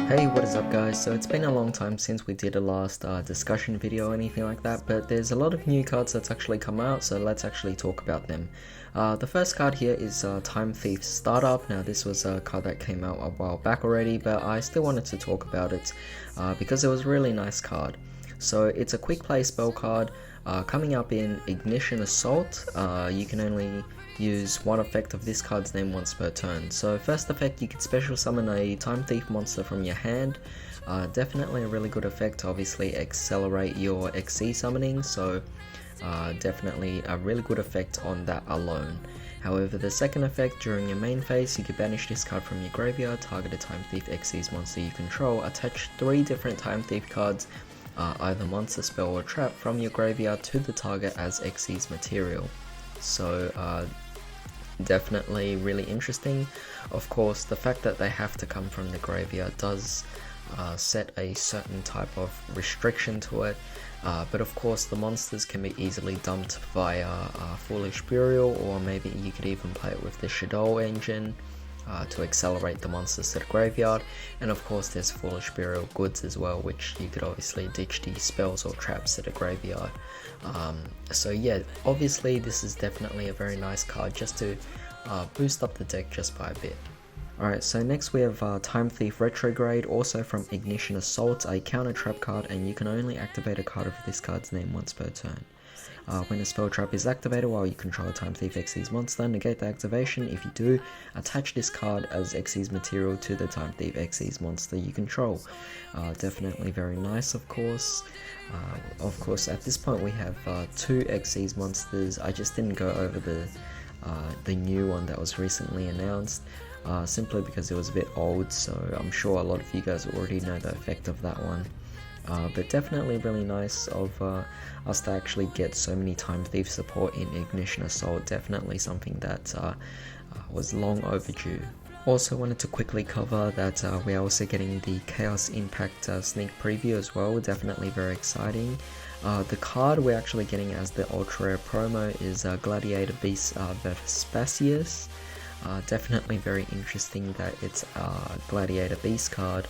Hey, what is up guys? So it's been a long time since we did a last discussion video or anything like that, but there's a lot of new cards that's actually come out, so let's actually talk about them. The first card here is Time Thief Startup. Now this was a card that came out a while back already, but I still wanted to talk about it because it was a really nice card. So it's a quick play spell card coming up in Ignition Assault. You can only use one effect of this card's name once per turn. So first effect, you can special summon a Time Thief monster from your hand. Definitely a really good effect to obviously accelerate your XC summoning, so definitely a really good effect on that alone. However, the second effect, during your main phase, you can banish this card from your graveyard, target a Time Thief XC's monster you control, attach 3 different Time Thief cards, either monster, spell or trap, from your graveyard to the target as XC's material. So definitely really interesting. Of course, the fact that they have to come from the graveyard does set a certain type of restriction to it, but of course the monsters can be easily dumped via Foolish Burial, or maybe you could even play it with the Shadow engine to accelerate the monsters to the graveyard. And of course there's Foolish Burial goods as well, which you could obviously ditch these spells or traps to the graveyard. So yeah, obviously this is definitely a very nice card just to boost up the deck just by a bit. Alright, so next we have Time Thief Retrograde, also from Ignition Assault, a counter trap card, and you can only activate a card of this card's name once per turn. When a spell trap is activated while you control a Time Thief XC's monster, negate the activation. If you do, attach this card as XC's material to the Time Thief XC's monster you control. Definitely very nice, of course. At this point we have 2 XC's monsters. I just didn't go over the new one that was recently announced, simply because it was a bit old, so I'm sure a lot of you guys already know the effect of that one. But definitely really nice of us to actually get so many Time Thief support in Ignition Assault. Definitely something that was long overdue. Also wanted to quickly cover that we are also getting the Chaos Impact sneak preview as well. Definitely very exciting. The card we're actually getting as the ultra rare promo is Gladiator Beast Vespasius. Definitely very interesting that it's a Gladiator Beast card,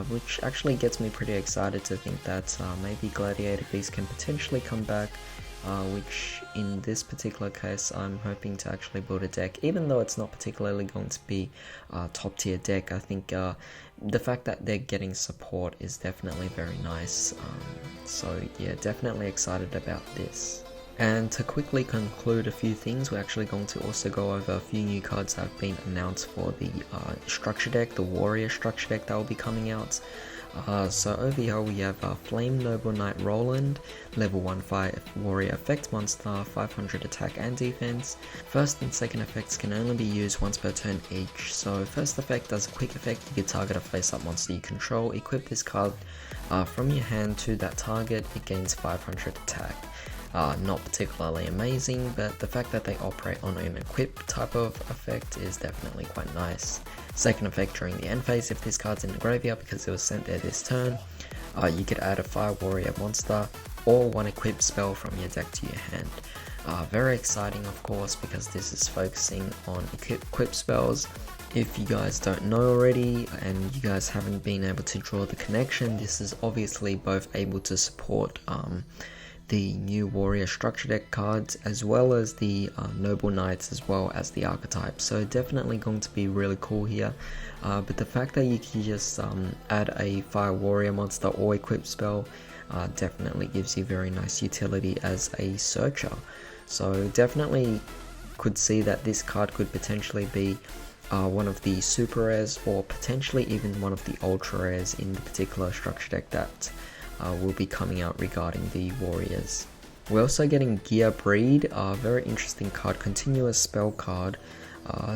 which actually gets me pretty excited to think that maybe Gladiator Beast can potentially come back, which in this particular case I'm hoping to actually build a deck. Even though it's not particularly going to be a top tier deck, I think the fact that they're getting support is definitely very nice. So yeah, definitely excited about this. And to quickly conclude a few things, we're actually going to also go over a few new cards that have been announced for the structure deck, the Warrior structure deck that will be coming out. So over here we have Flame Noble Knight Roland, level 1/5 warrior effect monster, 500 attack and defense. First and second effects can only be used once per turn each. So first effect, as a quick effect, you can target a face-up monster you control, equip this card from your hand to that target, it gains 500 attack. Not particularly amazing, but the fact that they operate on an equip type of effect is definitely quite nice. Second effect, during the end phase, if this card's in the graveyard because it was sent there this turn, you could add a fire warrior monster or one equipped spell from your deck to your hand. Very exciting, of course, because this is focusing on equip spells. If you guys don't know already and you guys haven't been able to draw the connection, this is obviously both able to support the new warrior structure deck cards, as well as the noble knights, as well as the archetype. So definitely going to be really cool here. But the fact that you can just add a fire warrior monster or equip spell definitely gives you very nice utility as a searcher. So definitely could see that this card could potentially be one of the super rares, or potentially even one of the ultra rares in the particular structure deck that will be coming out regarding the warriors. We're also getting Gear Breed, a very interesting card, continuous spell card.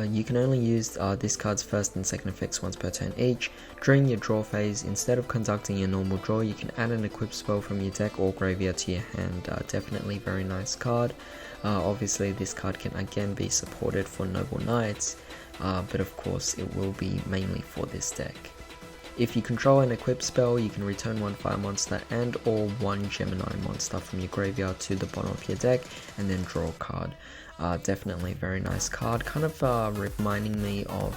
You can only use this card's first and second effects once per turn each. During your draw phase, instead of conducting your normal draw, you can add an equipped spell from your deck or graveyard to your hand. Definitely very nice card. Obviously this card can again be supported for Noble Knights, but of course it will be mainly for this deck. If you control an equipped spell, you can return one fire monster and or one Gemini monster from your graveyard to the bottom of your deck and then draw a card. Definitely a very nice card, kind of reminding me of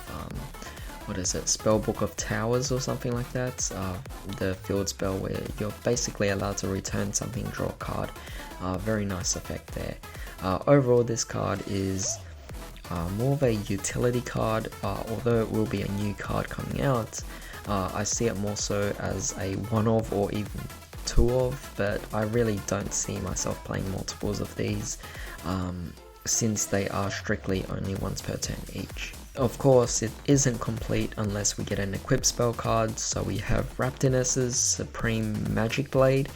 what is it, Spellbook of Towers or something like that, the field spell where you're basically allowed to return something, draw a card. Very nice effect there. Overall, this card is more of a utility card, although it will be a new card coming out. I see it more so as a one of or even two of, but I really don't see myself playing multiples of these, since they are strictly only once per turn each. Of course, it isn't complete unless we get an equip spell card, so we have Raptinus's Supreme Magic Blade.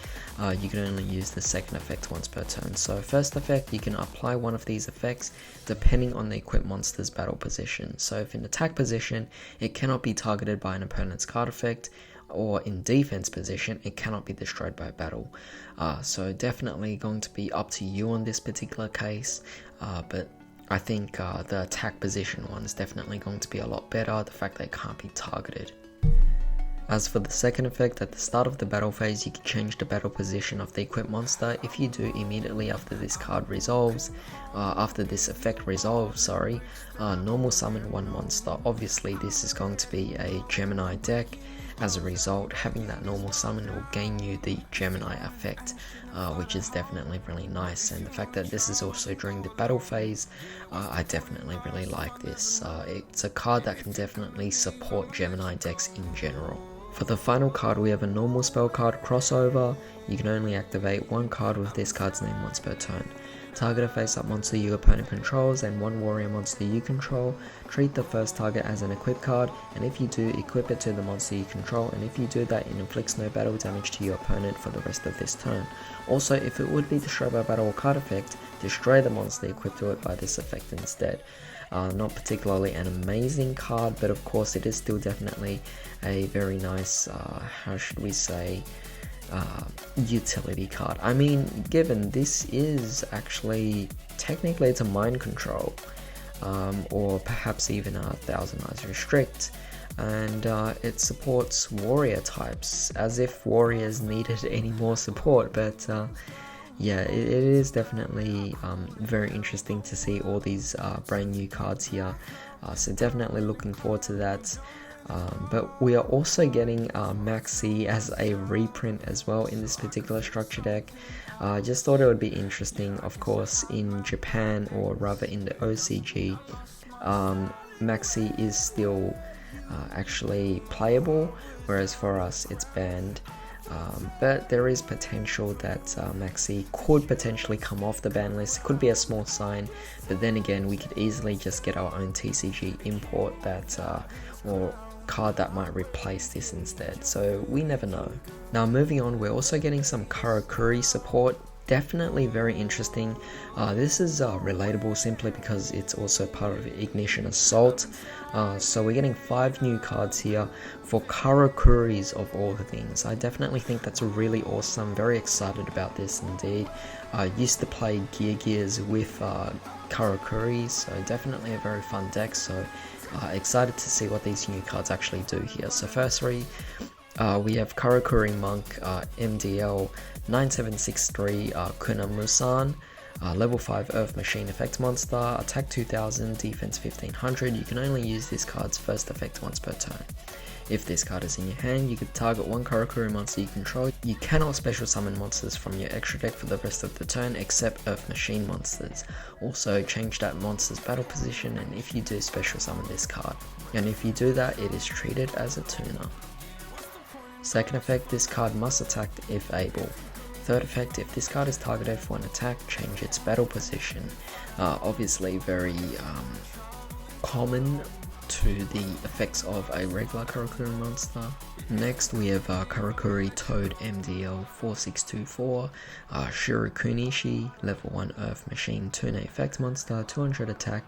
You can only use the second effect once per turn. So first effect, you can apply one of these effects depending on the equipped monster's battle position. So if in attack position, it cannot be targeted by an opponent's card effect, or in defense position, it cannot be destroyed by battle. So definitely going to be up to you on this particular case, but I think the attack position one is definitely going to be a lot better, the fact that it can't be targeted. As for the second effect, at the start of the battle phase, you can change the battle position of the equipped monster. If you do immediately after this card resolves, after this effect resolves, normal summon one monster. Obviously, this is going to be a Gemini deck. As a result, having that normal summon will gain you the Gemini effect, which is definitely really nice. And the fact that this is also during the battle phase, I definitely really like this. It's a card that can definitely support Gemini decks in general. For the final card, we have a normal spell card crossover. You can only activate one card with this card's name once per turn. Target a face-up monster your opponent controls and one warrior monster you control. Treat the first target as an equip card, and if you do, equip it to the monster you control, and if you do that, it inflicts no battle damage to your opponent for the rest of this turn. Also, if it would be destroyed by battle or card effect, destroy the monster equipped to it by this effect instead. Not particularly an amazing card, but of course it is still definitely a very nice, how should we say, utility card. I mean, given this is actually, technically it's a mind control, or perhaps even a Thousand Eyes Restrict, and it supports warrior types, as if warriors needed any more support, but yeah, it is definitely very interesting to see all these brand new cards here, so definitely looking forward to that. But we are also getting Maxi as a reprint as well in this particular structure deck. Just thought it would be interesting. Of course, in Japan, or rather in the OCG, Maxi is still actually playable, whereas for us it's banned. But there is potential that Maxi could potentially come off the ban list. It could be a small sign, but then again, we could easily just get our own TCG import that, or card that might replace this instead, so we never know. Now moving on, we're also getting some Karakuri support. Definitely very interesting. This is relatable simply because it's also part of Ignition Assault. So we're getting 5 new cards here for Karakuris of all the things. I definitely think that's really awesome. Very excited about this indeed. I used to play Gears with Karakuri, so definitely a very fun deck. So excited to see what these new cards actually do here. So firstly, we have Karakuri Monk, MDL 9763 Kunamusan, level 5 Earth Machine effect monster, attack 2000, defense 1500. You can only use this card's first effect once per turn. If this card is in your hand, you can target one Karakuri monster you control. You cannot special summon monsters from your extra deck for the rest of the turn except Earth Machine monsters. Also change that monster's battle position, and if you do, special summon this card. And if you do that, it is treated as a tuner. Second effect, this card must attack if able. Third effect, if this card is targeted for an attack, change its battle position. Obviously very common to the effects of a regular Karakuri monster. Next we have Karakuri Toad MDL 4624, Shirokunishi, level 1 Earth Machine Tune effect monster, 200 attack,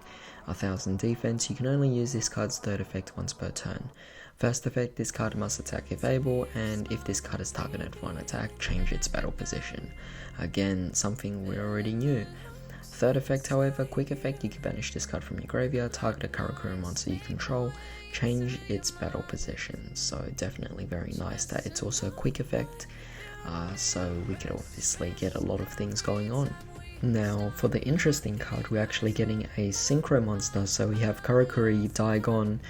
1000 defense. You can only use this card's third effect once per turn. First effect, this card must attack if able, and if this card is targeted for an attack, change its battle position. Again, something we already knew. Third effect, however, quick effect, you can banish this card from your graveyard, target a Karakuri monster you control, change its battle position. So definitely very nice that it's also a quick effect, so we could obviously get a lot of things going on. Now for the interesting card, we're actually getting a synchro monster. So we have Karakuri Daigon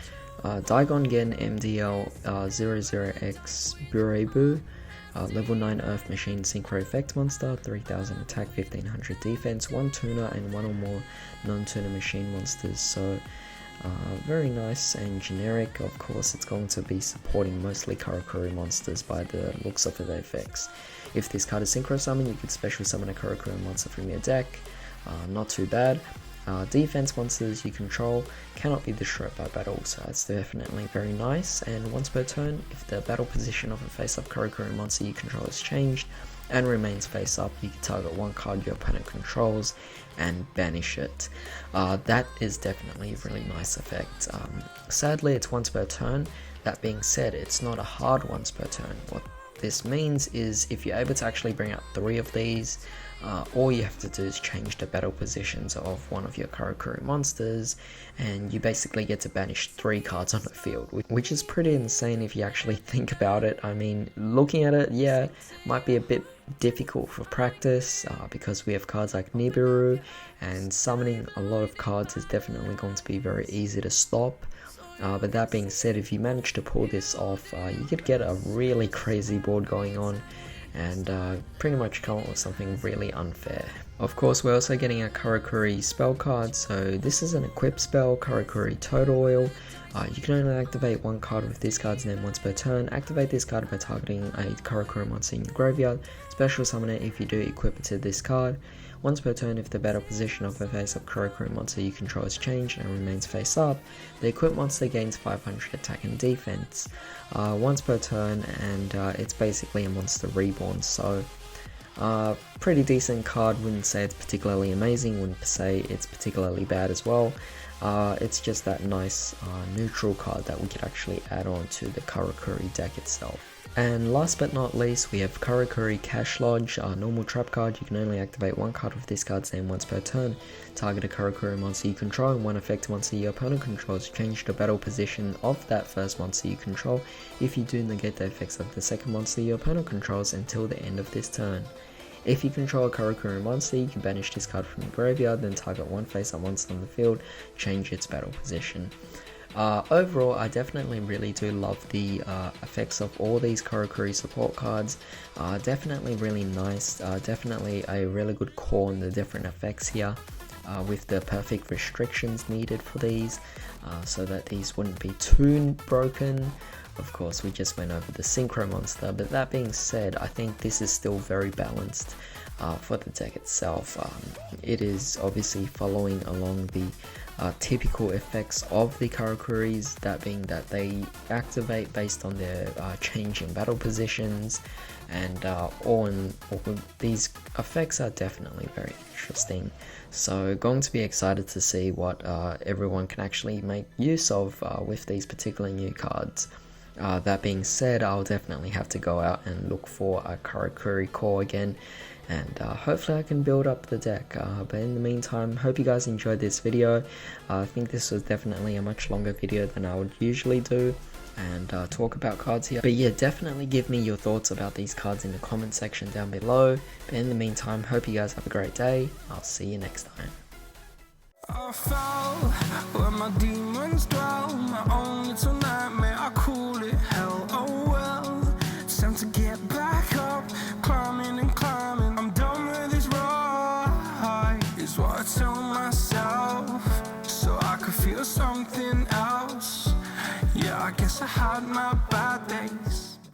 Daigon Gen MDL 00X Burebu, level 9 Earth Machine Synchro Effect Monster, 3000 attack, 1500 defense, 1 tuner and 1 or more non-tuner machine monsters. So very nice and generic. Of course, it's going to be supporting mostly Karakuri monsters by the looks of the effects. If this card is synchro summon, you could special summon a Karakuri monster from your deck. Not too bad. Defense monsters you control cannot be destroyed by battle, so it's definitely very nice. And once per turn, if the battle position of a face-up Karakuri monster you control is changed and remains face-up, you can target one card your opponent controls and banish it. That is definitely a really nice effect. Sadly, it's once per turn. That being said, it's not a hard once per turn. What this means is if you're able to actually bring out 3 of these, all you have to do is change the battle positions of one of your Karakuri monsters, and you basically get to banish 3 cards on the field, which is pretty insane if you actually think about it. I mean, looking at it, yeah, might be a bit difficult for practice because we have cards like Nibiru, and summoning a lot of cards is definitely going to be very easy to stop. But that being said, if you manage to pull this off, you could get a really crazy board going on and pretty much come up with something really unfair. Of course, we're also getting a Karakuri spell card, so this is an equip spell, Karakuri Total Oil. You can only activate 1 card with this card's name once per turn. Activate this card by targeting a Karakuri monster in your graveyard. Special summon it if you do equip it to this card. Once per turn, if the battle position of a face-up Karakuri monster you control is changed and remains face-up, the equipped monster gains 500 attack and defense once per turn, and it's basically a monster reborn, so pretty decent card. Wouldn't say it's particularly amazing, wouldn't say it's particularly bad as well. It's just that nice neutral card that we could actually add on to the Karakuri deck itself. And last but not least, we have Karakuri Cash Lodge, normal trap card. You can only activate 1 card with this card's name once per turn. Target a Karakuri monster you control and 1 effect monster your opponent controls. Change the battle position of that first monster you control. If you do, negate the effects of the second monster your opponent controls until the end of this turn. If you control a Karakuri monster, you can banish this card from your graveyard, then target 1 face-up monster on the field, change its battle position. Overall, I definitely really do love the effects of all these Karakuri support cards. Definitely really nice, definitely a really good call on the different effects here, with the perfect restrictions needed for these, so that these wouldn't be too broken. Of course, we just went over the Synchro monster, but that being said, I think this is still very balanced for the deck itself. It is obviously following along the typical effects of the Karakuris, that being that they activate based on their change in battle positions, and all these effects are definitely very interesting. So going to be excited to see what everyone can actually make use of with these particular new cards. That being said, I'll definitely have to go out and look for a Karakuri core again, and hopefully I can build up the deck. But in the meantime, hope you guys enjoyed this video. I think this was definitely a much longer video than I would usually do, and talk about cards here. But yeah, definitely give me your thoughts about these cards in the comment section down below. But in the meantime, hope you guys have a great day. I'll see you next time. I fell where my demons dwell, my own little nightmare, I call it hell. Oh well, it's time to get back up, climbing and climbing. I'm done with this ride, is what I tell myself, so I could feel something else. Yeah, I guess I had my bad days.